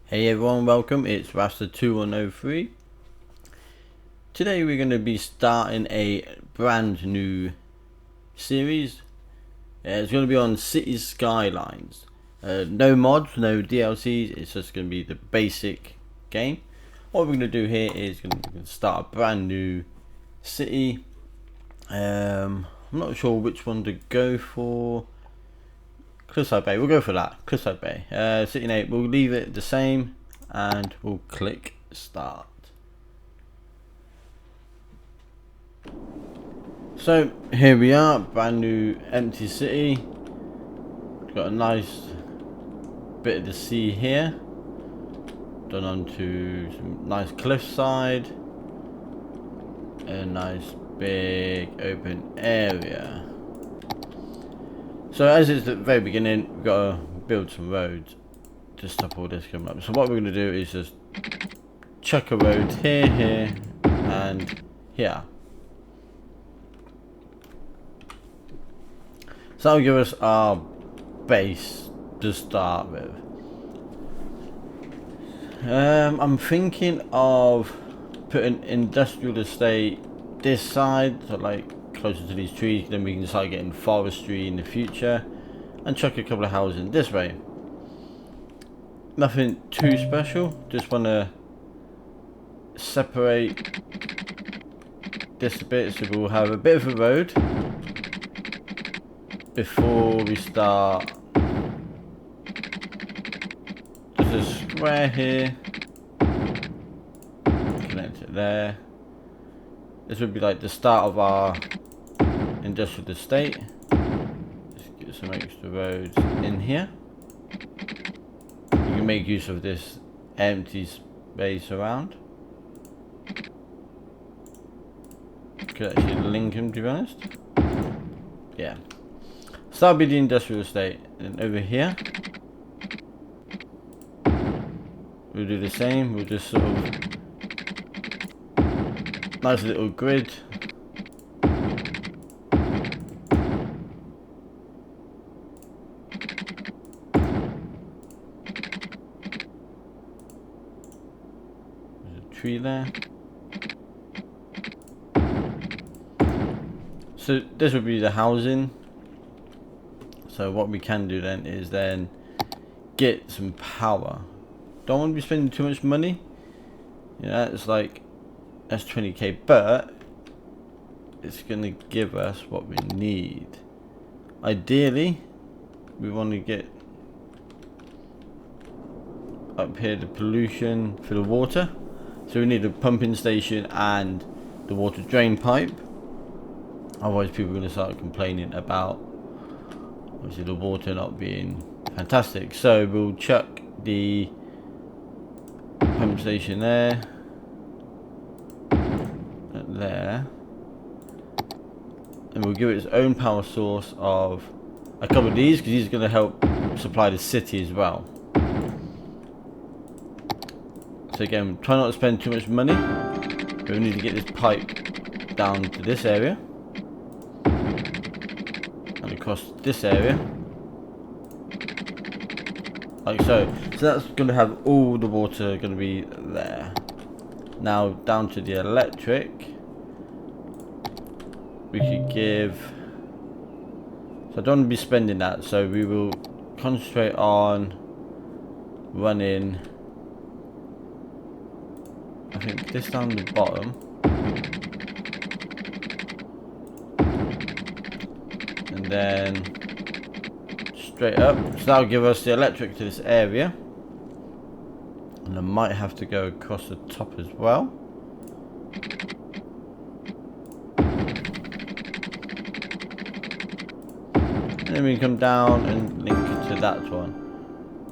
Hey everyone, welcome. It's Rasta2103. Today we're going to be starting a brand new series. It's going to be on Cities Skylines. No mods, no DLCs. It's just going to be the basic game. What we're going to do here is going to start a brand new city. I'm not sure which one to go for. Cliffside Bay, we'll go for that. Cliffside Bay. City name, we'll leave it the same and we'll click start. So here we are, brand new empty city. Got a nice bit of the sea here. Done onto some nice cliffside. A nice big open area. So as it's at the very beginning, we've got to build some roads to stop all this coming up. So what we're going to do is just chuck a road here, here, and here. So that'll give us our base to start with. I'm thinking of putting industrial estate this side, so like closer to these trees, then we can start getting forestry in the future, and chuck a couple of houses in this way. Nothing too special, just want to separate this a bit so we'll have a bit of a road before we start. Just a square here, connect it there. This would be like the start of our industrial estate. Just get some extra roads in here. We can make use of this empty space around. Could actually link them, to be honest. Yeah. So that'll be the industrial estate. And over here, we'll do the same. We'll just sort of nice little grid. Tree there. So this would be the housing. So what we can do then is then get some power. Don't want to be spending too much money. You know, it's like that's 20k, but it's gonna give us what we need. Ideally, we want to get up here the pollution for the water. So we need a pumping station and the water drain pipe. Otherwise people are going to start complaining about obviously the water not being fantastic. So we'll chuck the pump station there, there, and we'll give it its own power source of a couple of these, because these are going to help supply the city as well. So again, try not to spend too much money. We need to get this pipe down to this area and across this area, like so. So that's going to have all the water going to be there. Now down to the electric, we could give. So I don't want to be spending that. So we will concentrate on running. I think this down the bottom, and then straight up. So that'll give us the electric to this area, and I might have to go across the top as well. And then we come down and link it to that one.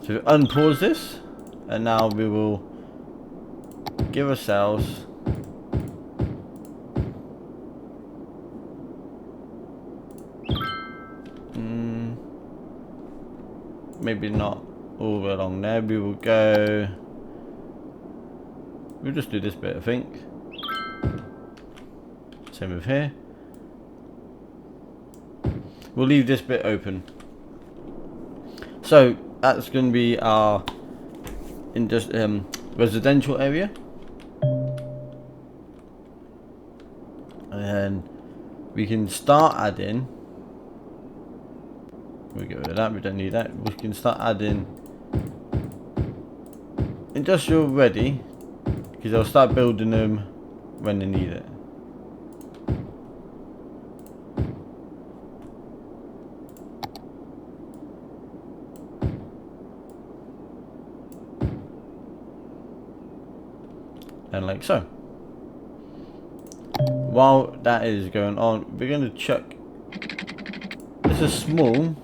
So we unpause this, and now we will give ourselves maybe not all the way along there. We will go, we'll just do this bit, I think. Same with here. We'll leave this bit open. So that's going to be our residential area, and then we can start adding. We get rid of that. We don't need that. We can start adding industrial ready, because they'll start building them when they need it. And like so. While that is going on, we're going to chuck. It's a small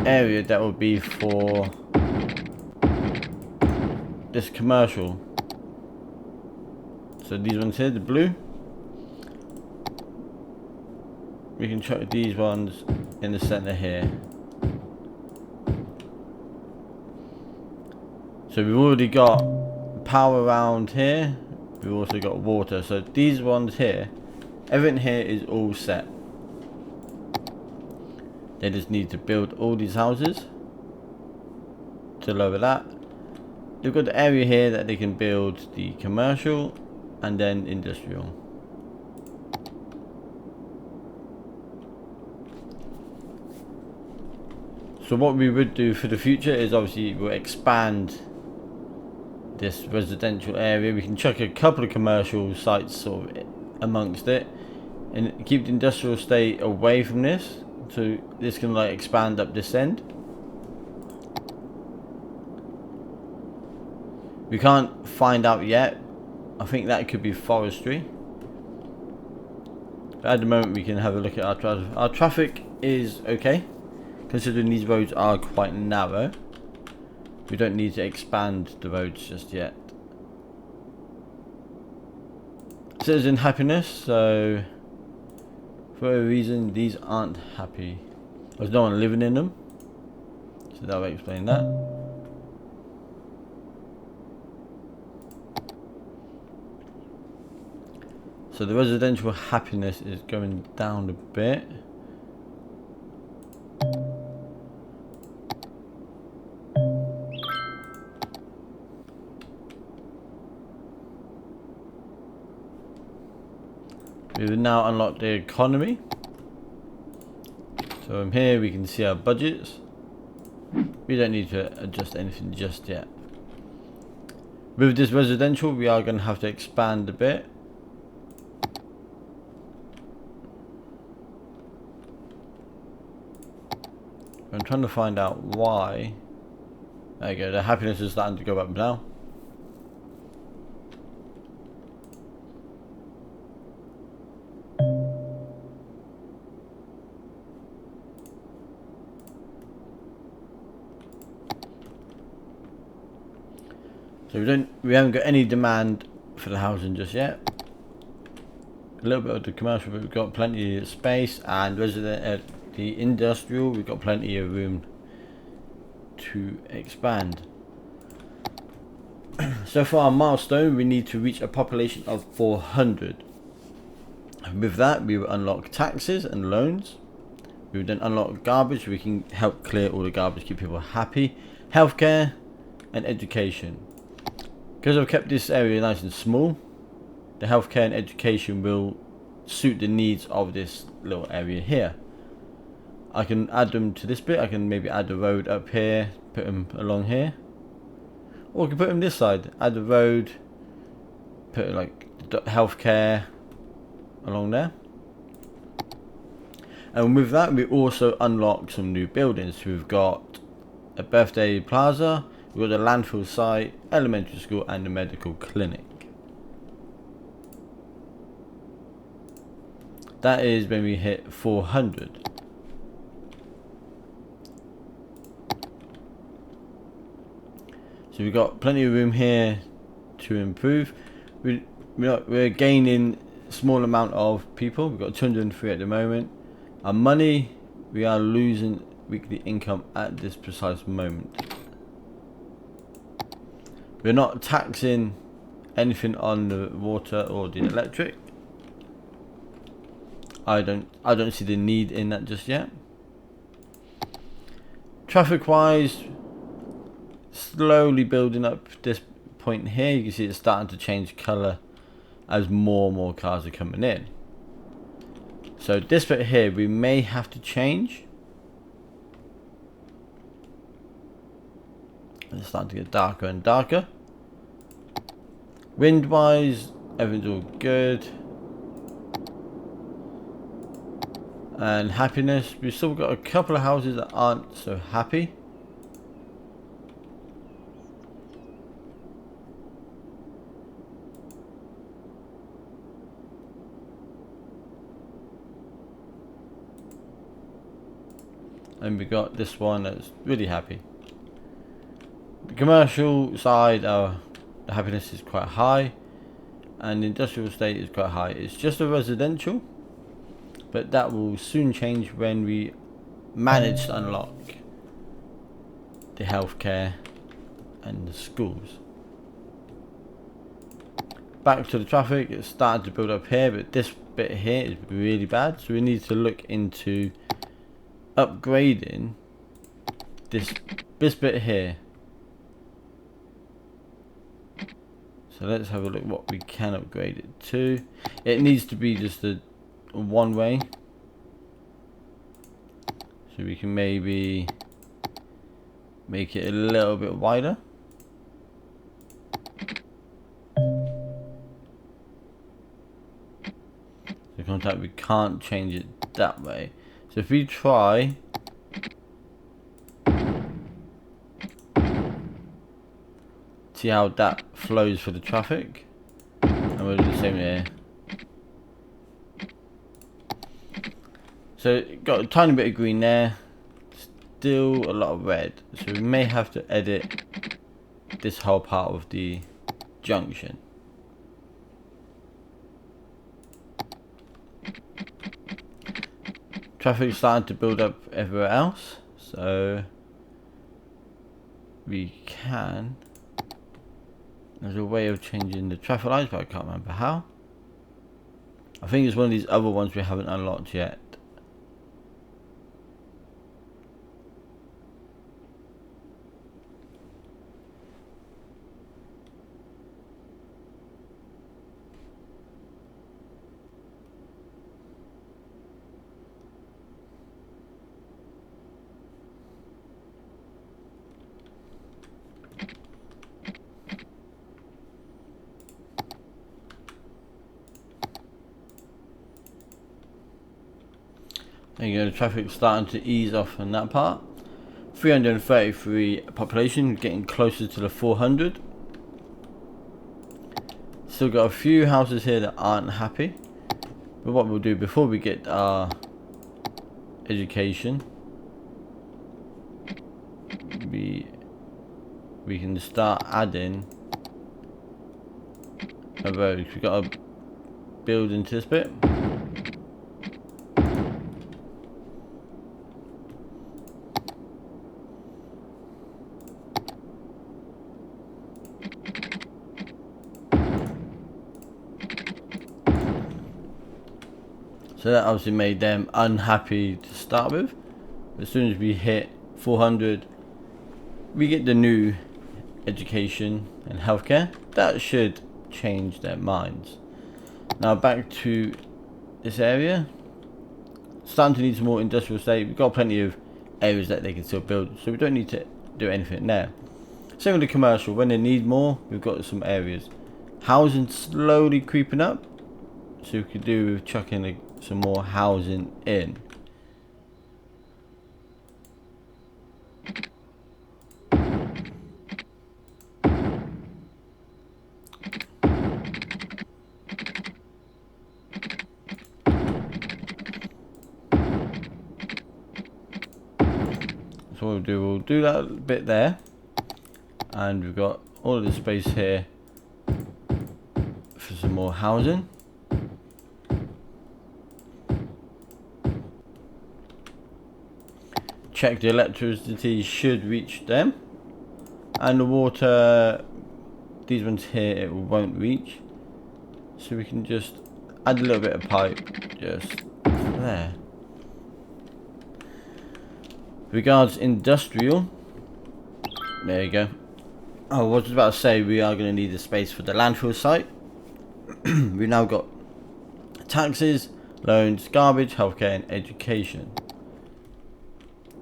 area that will be for this commercial. So these ones here, the blue, we can chuck these ones in the center here. So we've already got power around here, we've also got water, so these ones here, everything here is all set. They just need to build all these houses to lower that. They've got the area here that they can build the commercial and then industrial. So what we would do for the future is obviously we'll expand this residential area. We can chuck a couple of commercial sites sort of amongst it and keep the industrial stay away from this, so this can like expand up this end. We can't find out yet. I think that could be forestry, but at the moment we can have a look at our traffic. Our traffic is okay considering these roads are quite narrow. We don't need to expand the roads just yet. Citizen happiness, so for a reason these aren't happy. There's no one living in them, so that will explain that. So the residential happiness is going down a bit. We've now unlocked the economy. So from here we can see our budgets. We don't need to adjust anything just yet. With this residential we are going to have to expand a bit. I'm trying to find out why. There you go, the happiness is starting to go up now. So we haven't got any demand for the housing just yet. A little bit of the commercial, but we've got plenty of space, and the industrial, we've got plenty of room to expand. So for our milestone, we need to reach a population of 400. With that, we will unlock taxes and loans. We will then unlock garbage, so we can help clear all the garbage, keep people happy. Healthcare and education. Because I've kept this area nice and small, the healthcare and education will suit the needs of this little area here. I can add them to this bit. I can maybe add the road up here, put them along here, or I can put them this side, add the road, put like healthcare along there. And with that we also unlock some new buildings. We've got a birthday plaza, we've got a landfill site, elementary school and the medical clinic. That is when we hit 400. So we've got plenty of room here to improve. We're gaining a small amount of people. We've got 203 at the moment. Our money, we are losing weekly income at this precise moment. We're not taxing anything on the water or the electric. I don't see the need in that just yet. Traffic wise, slowly building up this point here. You can see it's starting to change colour as more and more cars are coming in. So this bit here we may have to change. It's starting to get darker and darker. Wind wise, everything's all good. And happiness, we've still got a couple of houses that aren't so happy. And we got this one that's really happy. The commercial side, the happiness is quite high, and the industrial estate is quite high. It's just a residential, but that will soon change when we manage to unlock the healthcare and the schools. Back to the traffic, it's starting to build up here, but this bit here is really bad, so we need to look into upgrading this bit here. So let's have a look what we can upgrade it to. It needs to be just a one way, so we can maybe make it a little bit wider. The contact, we can't change it that way. So if we try see how that flows for the traffic, and we'll do the same here. So got a tiny bit of green there, still a lot of red, so we may have to edit this whole part of the junction. Traffic's starting to build up everywhere else, so we can, there's a way of changing the traffic lights, but I can't remember how. I think it's one of these other ones we haven't unlocked yet. There you go, the traffic's starting to ease off on that part. 333 population, getting closer to the 400. Still got a few houses here that aren't happy. But what we'll do before we get our education, we can start adding a road. We've got to build into this bit. So that obviously made them unhappy to start with. As soon as we hit 400, we get the new education and healthcare. That should change their minds. Now back to this area. Starting to need some more industrial estate. We've got plenty of areas that they can still build, so we don't need to do anything there. Same with the commercial. When they need more, we've got some areas. Housing slowly creeping up, so we could do with chucking some more housing in. So we'll do that bit there, and we've got all of the space here for some more housing. Check the electricity should reach them, and the water, these ones here, it won't reach, so we can just add a little bit of pipe just there. Regards industrial, there you go. Oh, I was just about to say we are going to need a space for the landfill site. We've now got taxes, loans, garbage, healthcare and education.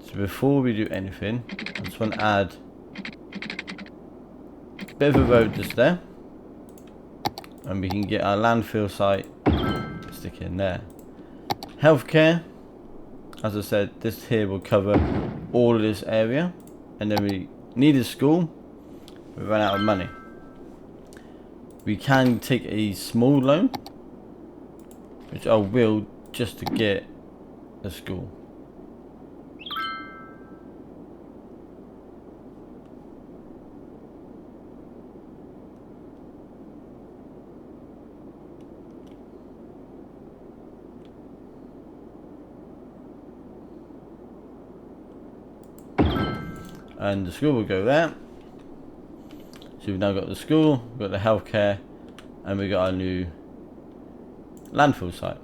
So before we do anything, I just want to add a bit of a road just there. And we can get our landfill site, stick it in there. Healthcare, as I said, this here will cover all of this area. And then we need a school, we run out of money. We can take a small loan, which I will, just to get a school. And the school will go there. So we've now got the school, we've got the healthcare, and we've got our new landfill site.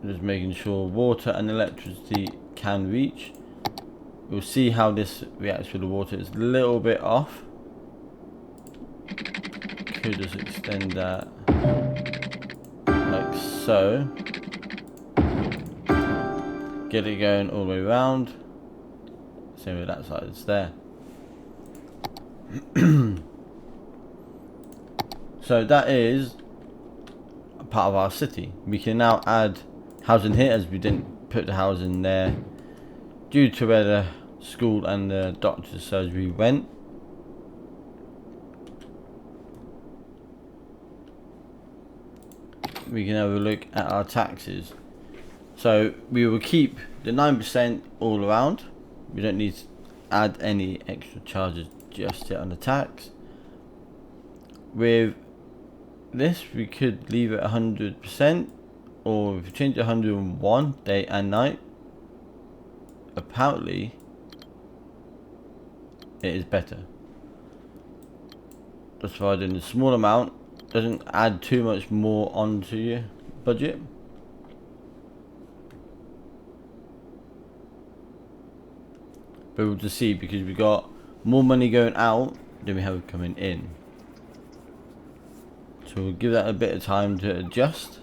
Just making sure water and electricity can reach. We'll see how this reacts with the water. It's a little bit off. Could just extend that like so. Get it going all the way around. Same with that side, it's there. So that is a part of our city. We can now add housing here, as we didn't put the housing there due to where the school and the doctor's surgery went. We can have a look at our taxes. So we will keep the 9% all around. We don't need to add any extra charges just yet on the tax. With this, we could leave it 100%, or if we change it to 101 day and night, apparently it is better. Just by doing a small amount, doesn't add too much more onto your budget. But we'll just see, because we got more money going out than we have coming in. So we'll give that a bit of time to adjust.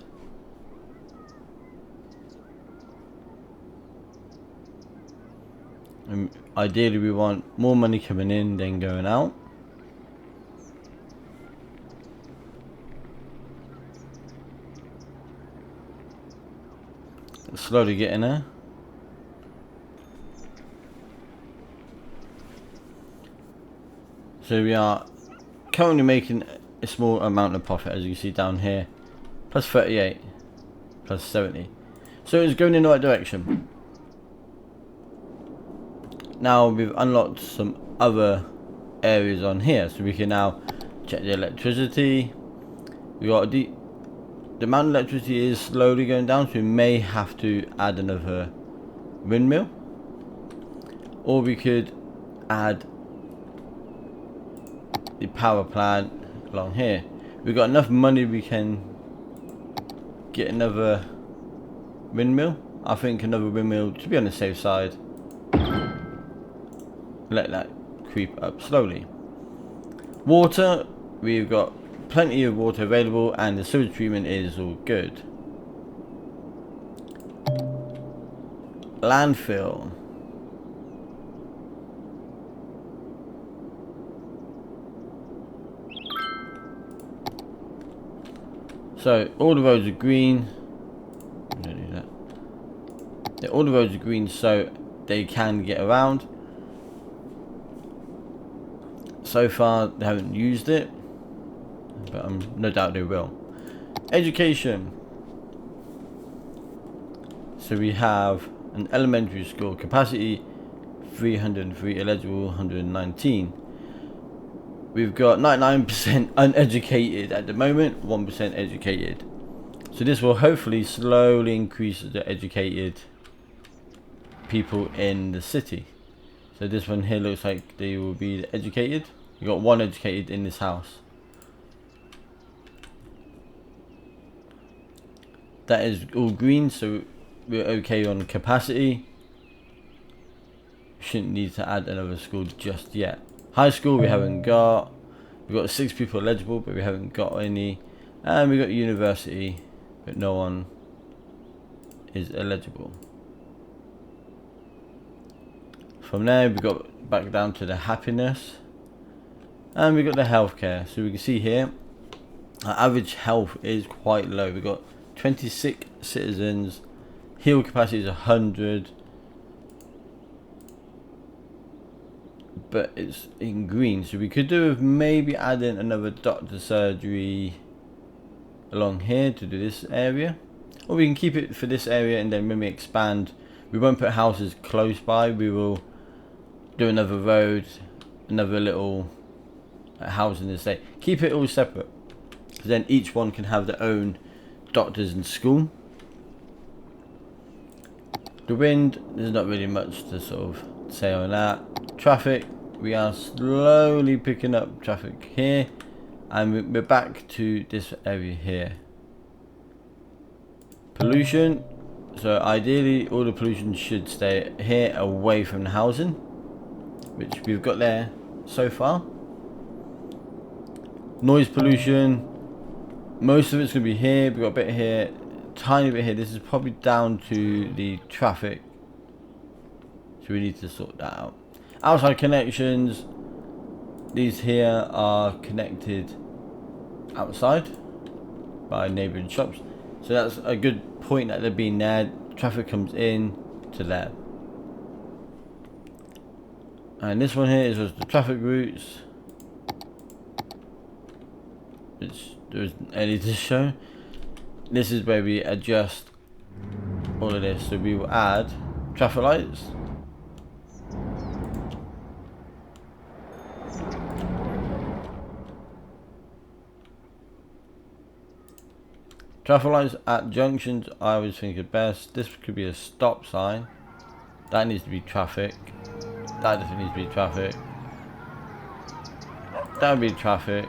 And ideally we want more money coming in than going out. Slowly getting there. So we are currently making a small amount of profit, as you can see down here. Plus 38, plus 70. So it's going in the right direction. Now we've unlocked some other areas on here, so we can now check the electricity. We got the amount of electricity is slowly going down, so we may have to add another windmill, or we could add the power plant along here. We've got enough money, we can get another windmill. I think another windmill to be on the safe side. Let that creep up slowly. Water, we've got plenty of water available, and the sewage treatment is all good. Landfill. So all the roads are green. I'm gonna do that. Yeah, all the roads are green, so they can get around. So far they haven't used it, but no doubt they will. Education. So we have an elementary school, capacity 303, eligible 119. We've got 99% uneducated at the moment, 1% educated. So this will hopefully slowly increase the educated people in the city. So this one here looks like they will be educated. We've got one educated in this house. That is all green, so we're okay on capacity. Shouldn't need to add another school just yet. High school we haven't got. We've got 6 people eligible, but we haven't got any. And we got university, but no one is eligible. From there we got back down to the happiness, and we got the healthcare. So we can see here our average health is quite low. We've got 26 citizens, heal capacity is 100, but it's in green, so we could do with maybe adding another doctor surgery along here to do this area, or we can keep it for this area, and then when we expand we won't put houses close by, we will do another road, another little housing estate, keep it all separate, because then each one can have their own doctors and school. The wind, there's not really much to sort of say on that. Traffic, we are slowly picking up traffic here, and we're back to this area here. Pollution, so ideally all the pollution should stay here away from the housing, which we've got there so far. Noise pollution, most of it's going to be here. We've got a bit here, tiny bit here. This is probably down to the traffic, so we need to sort that out. Outside connections, these here are connected outside by neighbouring shops, so that's a good point that they're being there. Traffic comes in to there. And this one here is just the traffic routes, which there isn't any to show. This is where we adjust all of this, so we will add traffic lights. Traffic lights at junctions, I always think are best. This could be a stop sign. That needs to be traffic. That definitely needs to be traffic. That would be traffic.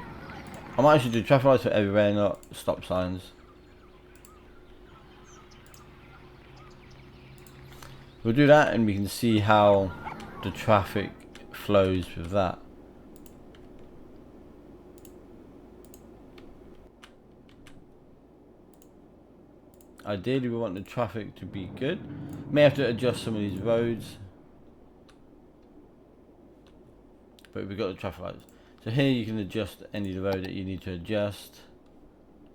I might actually do traffic lights for everywhere, not stop signs. We'll do that, and we can see how the traffic flows with that. Ideally we want the traffic to be good. May have to adjust some of these roads, but we've got the traffic lights. So here you can adjust any of the road that you need to adjust.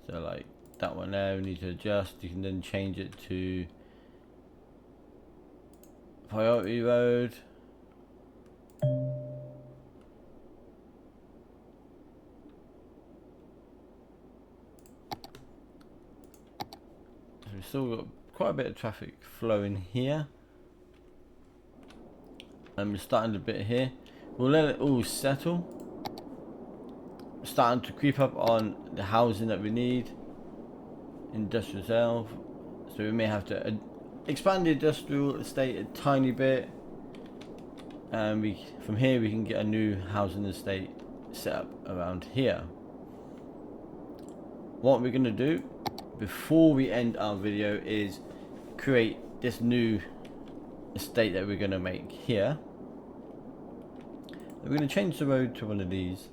So like that one there we need to adjust. You can then change it to priority road. So we've still got quite a bit of traffic flowing here, and we're starting a bit here. We'll let it all settle. We're starting to creep up on the housing that we need. Industrial self, so we may have to expand the industrial estate a tiny bit, and from here we can get a new housing estate set up around here. What we're going to do before we end our video is create this new estate that we're going to make here. We're going to change the road to one of these,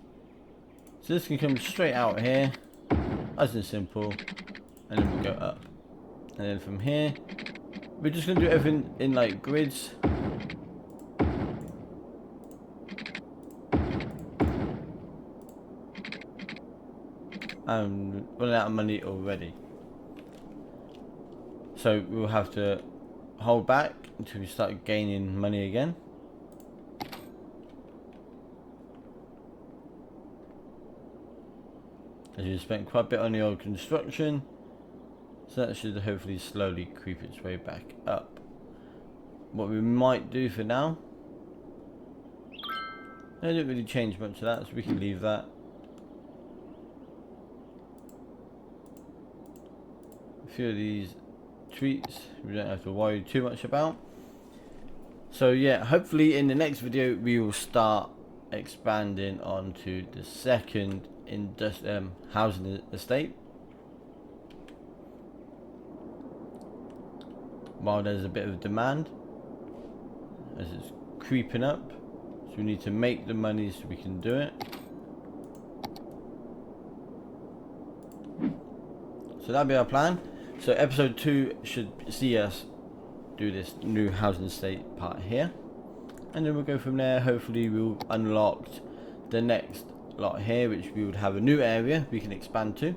so this can come straight out here, nice and simple, and then we'll go up, and then from here we're just going to do everything in like grids. I'm running out of money already, so we'll have to hold back until we start gaining money again. As you spent quite a bit on the old construction, so that should hopefully slowly creep its way back up. What we might do for now, I didn't really change much of that, so we can leave that. A few of these treats we don't have to worry too much about. So yeah, hopefully in the next video we will start expanding onto the second housing estate. while there's a bit of demand as it's creeping up. So we need to make the money so we can do it. So that'll be our plan. So episode 2 should see us do this new housing estate part here, and then we'll go from there. Hopefully we'll unlock the next lot here, which we would have a new area we can expand to.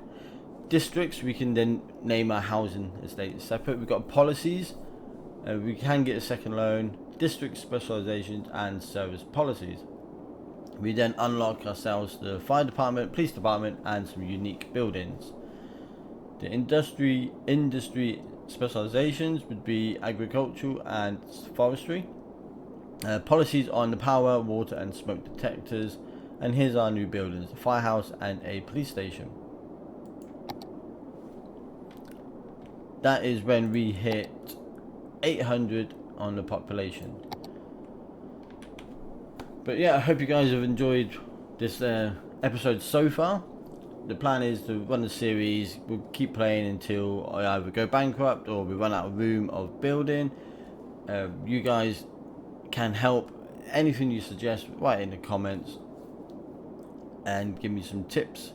Districts, we can then name our housing estate separate. We've got policies, we can get a second loan, district specializations, and service policies. We then unlock ourselves the fire department, police department, and some unique buildings. The industry specializations would be agricultural and forestry. Policies on the power, water, and smoke detectors. And here's our new buildings: a firehouse and a police station. That is when we hit 800 on the population. But yeah, I hope you guys have enjoyed this episode so far. The plan is to run the series. We'll keep playing until I either go bankrupt or we run out of room of building. You guys can help. Anything you suggest, write in the comments and give me some tips.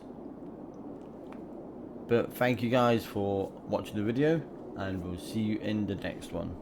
But thank you guys for watching the video, and we'll see you in the next one.